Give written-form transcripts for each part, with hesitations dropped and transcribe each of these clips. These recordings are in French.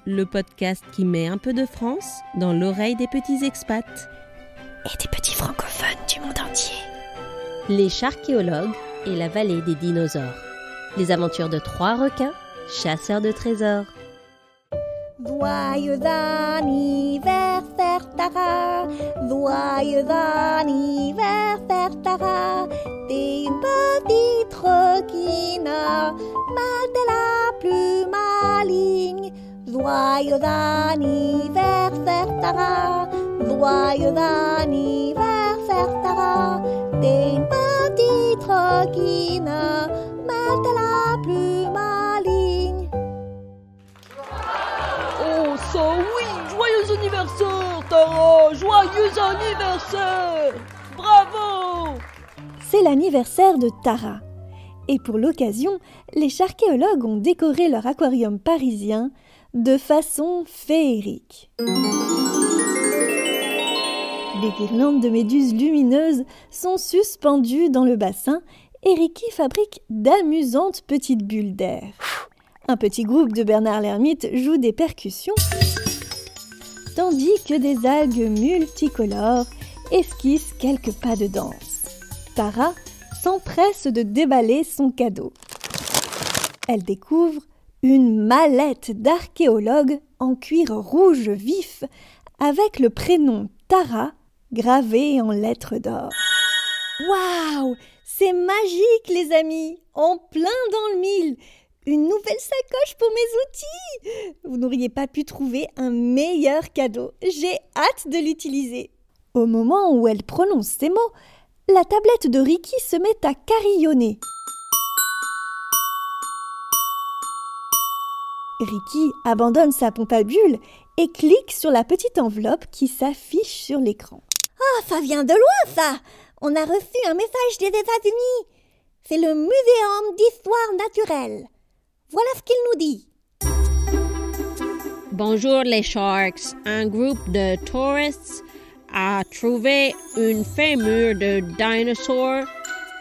le podcast qui met un peu de France dans l'oreille des petits expats. Et des petits francophones du monde entier. Les Charchéologues et la vallée des dinosaures. Les aventures de 3 requins, chasseurs de trésors. Joyeux anniversaire Tara, joyeux anniversaire Tara, t'es une petite requina, mais t'es la plus maligne. Joyeux anniversaire Tara, joyeux anniversaire Tara, t'es une petite requina, mais t'es la plus maligne. Oh ça oui, joyeux anniversaire Tara, joyeux anniversaire. Bravo! C'est l'anniversaire de Tara. Et pour l'occasion, les charchéologues ont décoré leur aquarium parisien de façon féerique. Des guirlandes de méduses lumineuses sont suspendues dans le bassin et Ricky fabrique d'amusantes petites bulles d'air. Un petit groupe de Bernard l'Ermite joue des percussions, tandis que des algues multicolores esquissent quelques pas de danse. Tara s'empresse de déballer son cadeau. Elle découvre une mallette d'archéologue en cuir rouge vif avec le prénom Tara gravé en lettres d'or. Waouh! C'est magique les amis! En plein dans le mille! Une nouvelle sacoche pour mes outils! Vous n'auriez pas pu trouver un meilleur cadeau. J'ai hâte de l'utiliser. Au moment où elle prononce ces mots, la tablette de Ricky se met à carillonner. Ricky abandonne sa pompe à bulles et clique sur la petite enveloppe qui s'affiche sur l'écran. Ah, ça vient de loin ça! On a reçu un message des États-Unis. C'est le Muséum d'histoire naturelle. Voilà ce qu'il nous dit. Bonjour les Sharks. Un groupe de touristes a trouvé une fémur de dinosaure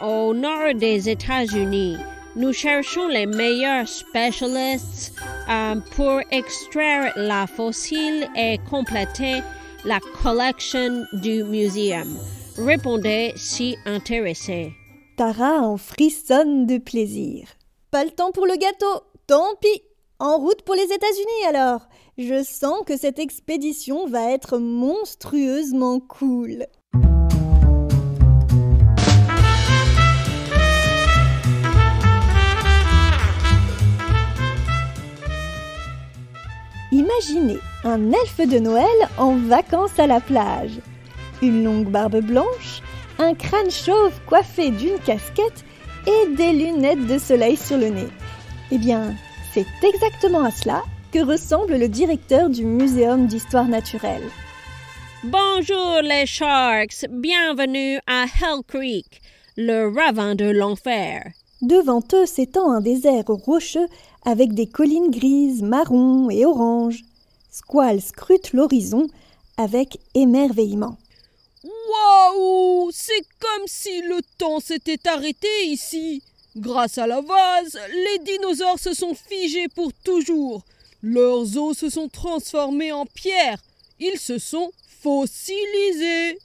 au nord des États-Unis. Nous cherchons les meilleurs spécialistes pour extraire la fossile et compléter la collection du muséum. Répondez si intéressé. Tara en frissonne de plaisir. Pas le temps pour le gâteau, tant pis. En route pour les États-Unis alors. Je sens que cette expédition va être monstrueusement cool. Imaginez un elfe de Noël en vacances à la plage. Une longue barbe blanche, un crâne chauve coiffé d'une casquette et des lunettes de soleil sur le nez. Eh bien, c'est exactement à cela que ressemble le directeur du Muséum d'histoire naturelle. Bonjour les Sharks, bienvenue à Hell Creek, le ravin de l'enfer. Devant eux s'étend un désert rocheux avec des collines grises, marron et orange. Squall scrute l'horizon avec émerveillement. Waouh! C'est comme si le temps s'était arrêté ici. Grâce à la vase, les dinosaures se sont figés pour toujours. Leurs os se sont transformés en pierre. Ils se sont fossilisés.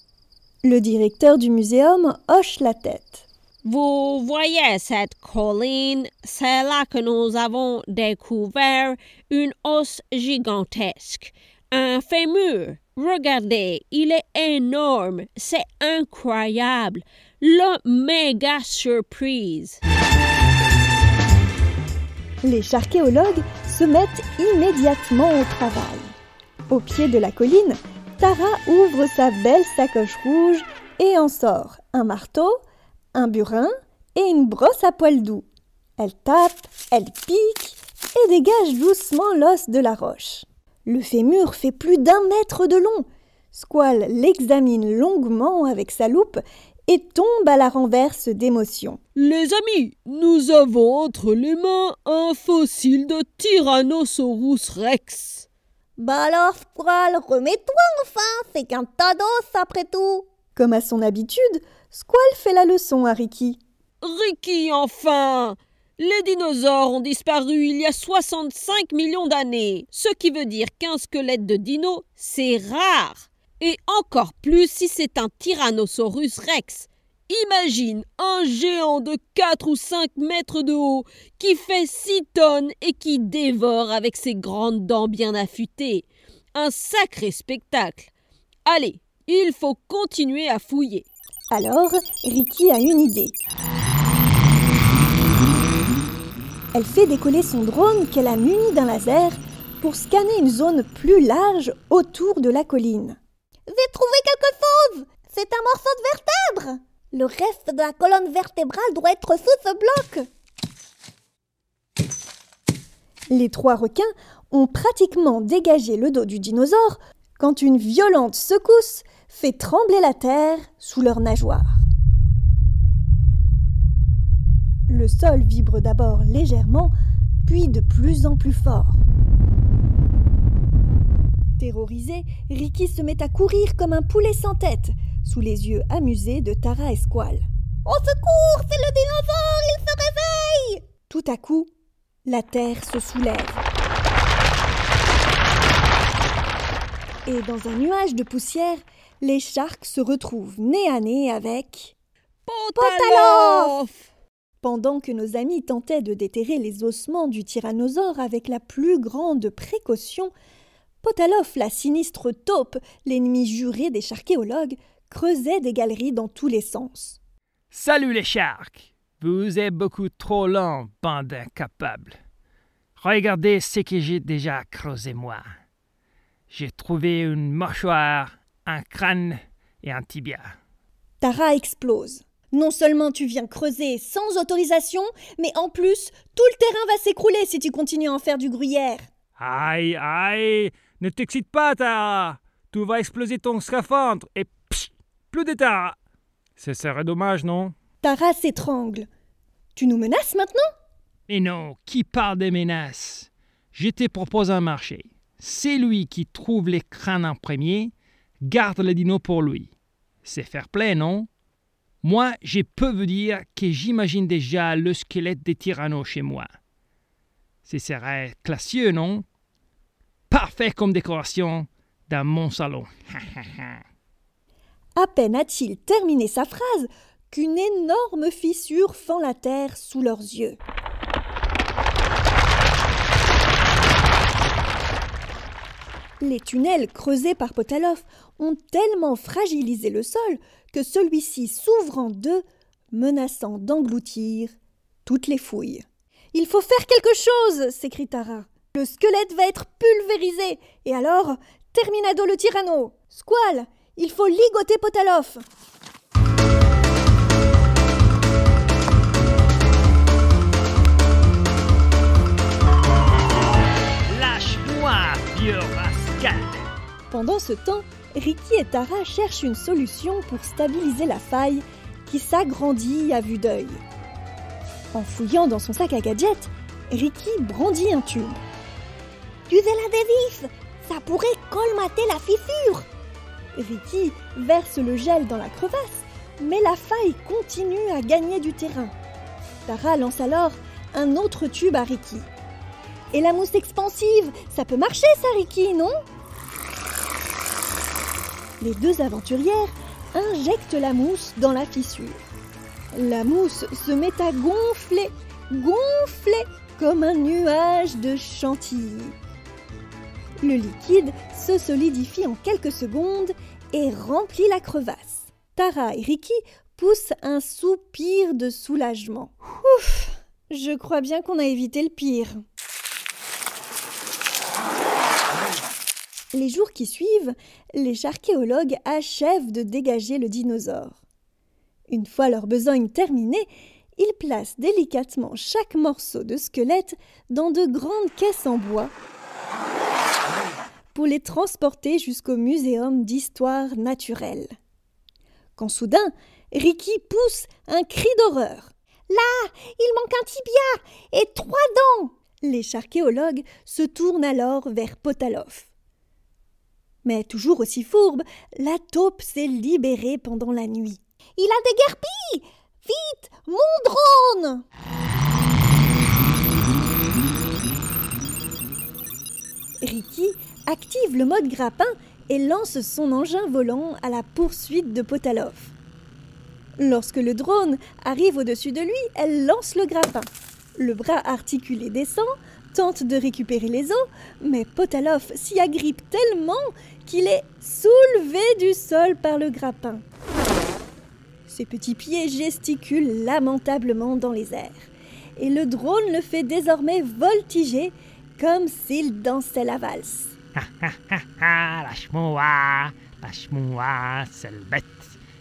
Le directeur du muséum hoche la tête. Vous voyez cette colline, c'est là que nous avons découvert une os gigantesque, un fémur. Regardez, il est énorme, c'est incroyable, la méga surprise. Les charchéologues se mettent immédiatement au travail. Au pied de la colline, Tara ouvre sa belle sacoche rouge et en sort un marteau, un burin et une brosse à poils doux. Elle tape, elle pique et dégage doucement l'os de la roche. Le fémur fait plus d'1 mètre de long. Squall l'examine longuement avec sa loupe et tombe à la renverse d'émotion. Les amis, nous avons entre les mains un fossile de Tyrannosaurus Rex. Bah alors, Squall, remets-toi enfin, c'est qu'un tas d'os après tout. Comme à son habitude, Squall fait la leçon à Ricky. Ricky, enfin! Les dinosaures ont disparu il y a 65 millions d'années, ce qui veut dire qu'un squelette de dino, c'est rare. Et encore plus si c'est un Tyrannosaurus rex. Imagine un géant de 4 ou 5 mètres de haut qui fait 6 tonnes et qui dévore avec ses grandes dents bien affûtées. Un sacré spectacle. Allez, il faut continuer à fouiller. Alors, Ricky a une idée. Elle fait décoller son drone qu'elle a muni d'un laser pour scanner une zone plus large autour de la colline. J'ai trouvé quelque chose! C'est un morceau de vertèbre! Le reste de la colonne vertébrale doit être sous ce bloc. Les 3 requins ont pratiquement dégagé le dos du dinosaure quand une violente secousse fait trembler la terre sous leurs nageoires. Le sol vibre d'abord légèrement, puis de plus en plus fort. Terrorisé, Ricky se met à courir comme un poulet sans tête, sous les yeux amusés de Tara et Squall. Au secours, c'est le dinosaure, il se réveille! Tout à coup, la terre se soulève. Et dans un nuage de poussière, les sharks se retrouvent nez à nez avec... Potaloff! Pendant que nos amis tentaient de déterrer les ossements du tyrannosaure avec la plus grande précaution, Potaloff, la sinistre taupe, l'ennemi juré des charchéologues, creusait des galeries dans tous les sens. « Salut les sharks! Vous êtes beaucoup trop lents, bande d'incapables. Regardez ce que j'ai déjà creusé moi. J'ai trouvé une mâchoire, un crâne et un tibia. » Tara explose. Non seulement tu viens creuser sans autorisation, mais en plus, tout le terrain va s'écrouler si tu continues à en faire du gruyère. Aïe, aïe! Ne t'excite pas, Tara! Tout va exploser ton scaphandre et psh, plus de Tara! Ce serait dommage, non? Tara s'étrangle. Tu nous menaces maintenant? Mais non, qui parle de menaces? Je te propose un marché. C'est lui qui trouve les crânes en premier, garde le dino pour lui. C'est fair play, non? Moi, je peux vous dire que j'imagine déjà le squelette des tyrannos chez moi. Ce serait classieux, non? Parfait comme décoration dans mon salon. À peine a-t-il terminé sa phrase qu'une énorme fissure fend la terre sous leurs yeux. Les tunnels creusés par Potaloff ont tellement fragilisé le sol que celui-ci s'ouvre en deux, menaçant d'engloutir toutes les fouilles. « Il faut faire quelque chose !» s'écrie Tara. « Le squelette va être pulvérisé, et alors, terminado le tyranno ! Squall, il faut ligoter Potaloff !» Lâche-moi, vieux rascal! Pendant ce temps, Ricky et Tara cherchent une solution pour stabiliser la faille qui s'agrandit à vue d'œil. En fouillant dans son sac à gadgets, Ricky brandit un tube. Du gel adhésif, ça pourrait colmater la fissure. Ricky verse le gel dans la crevasse, mais la faille continue à gagner du terrain. Tara lance alors un autre tube à Ricky. Et la mousse expansive, ça peut marcher ça, Ricky, non? Les deux aventurières injectent la mousse dans la fissure. La mousse se met à gonfler comme un nuage de chantilly. Le liquide se solidifie en quelques secondes et remplit la crevasse. Tara et Ricky poussent un soupir de soulagement. Ouf, je crois bien qu'on a évité le pire. Les jours qui suivent, les charchéologues achèvent de dégager le dinosaure. Une fois leur besogne terminée, ils placent délicatement chaque morceau de squelette dans de grandes caisses en bois pour les transporter jusqu'au Muséum d'histoire naturelle. Quand soudain, Ricky pousse un cri d'horreur. « Là, il manque un tibia et 3 dents !» Les charchéologues se tournent alors vers Potaloff. Mais toujours aussi fourbe, la taupe s'est libérée pendant la nuit. « Il a déguerpi ! Vite, mon drone !» active le mode grappin et lance son engin volant à la poursuite de Potaloff. Lorsque le drone arrive au-dessus de lui, elle lance le grappin. Le bras articulé descend, tente de récupérer les os, mais Potaloff s'y agrippe tellement qu'il est soulevé du sol par le grappin. Ses petits pieds gesticulent lamentablement dans les airs, et le drone le fait désormais voltiger comme s'il dansait la valse. Lâche-moi, sale bête.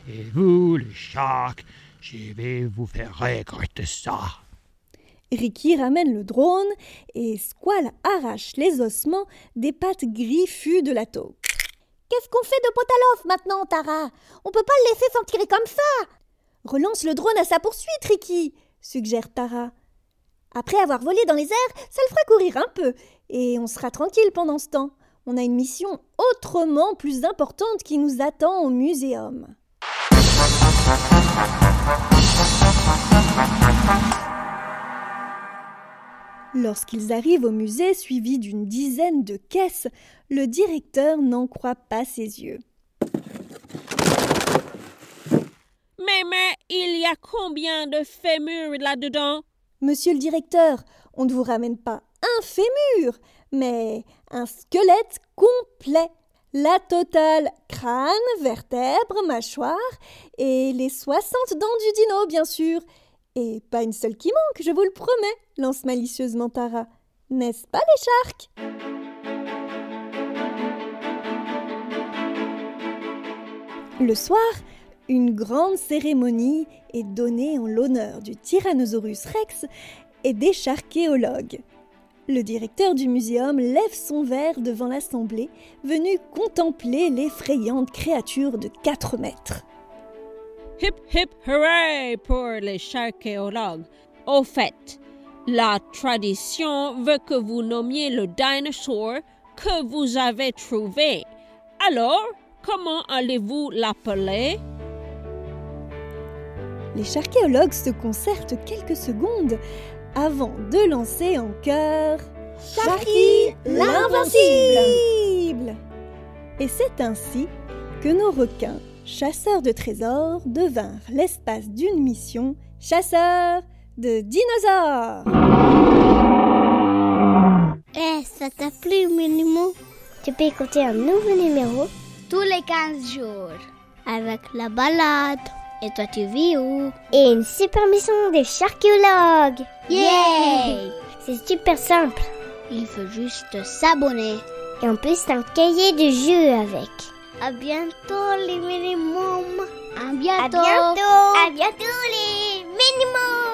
Et vous, les sharks, je vais vous faire regretter ça. Ricky ramène le drone et Squall arrache les ossements des pattes griffues de la taupe. Qu'est-ce qu'on fait de Potaloff maintenant, Tara? On peut pas le laisser s'en tirer comme ça. Relance le drone à sa poursuite, Ricky, suggère Tara. Après avoir volé dans les airs, ça le fera courir un peu et on sera tranquille pendant ce temps. On a une mission autrement plus importante qui nous attend au muséum. Lorsqu'ils arrivent au musée suivis d'une dizaine de caisses, le directeur n'en croit pas ses yeux. Mais il y a combien de fémurs là-dedans? Monsieur le directeur, on ne vous ramène pas un fémur, mais un squelette complet. La totale crâne, vertèbres, mâchoire et les 60 dents du dino, bien sûr. Et pas une seule qui manque, je vous le promets, lance malicieusement Tara. N'est-ce pas les sharks? Le soir, une grande cérémonie est donnée en l'honneur du Tyrannosaurus Rex et des charchéologues. Le directeur du muséum lève son verre devant l'assemblée, venu contempler l'effrayante créature de 4 mètres. Hip hip hooray pour les charchéologues. Au fait, la tradition veut que vous nommiez le dinosaure que vous avez trouvé. Alors, comment allez-vous l'appeler? Les charchéologues se concertent quelques secondes avant de lancer en chœur Sharky l'invincible. Et c'est ainsi que nos requins, chasseurs de trésors, devinrent l'espace d'une mission chasseurs de dinosaures. Ça t'a plu, Minimo? Tu peux écouter un nouveau numéro tous les 15 jours. Avec la balade. Et toi, tu vis où? Et une super mission des charchéologues. Yay! C'est super simple. Il faut juste s'abonner. Et en plus, t'as un cahier de jeu avec. À bientôt, les minimums. À bientôt. À bientôt, les minimums.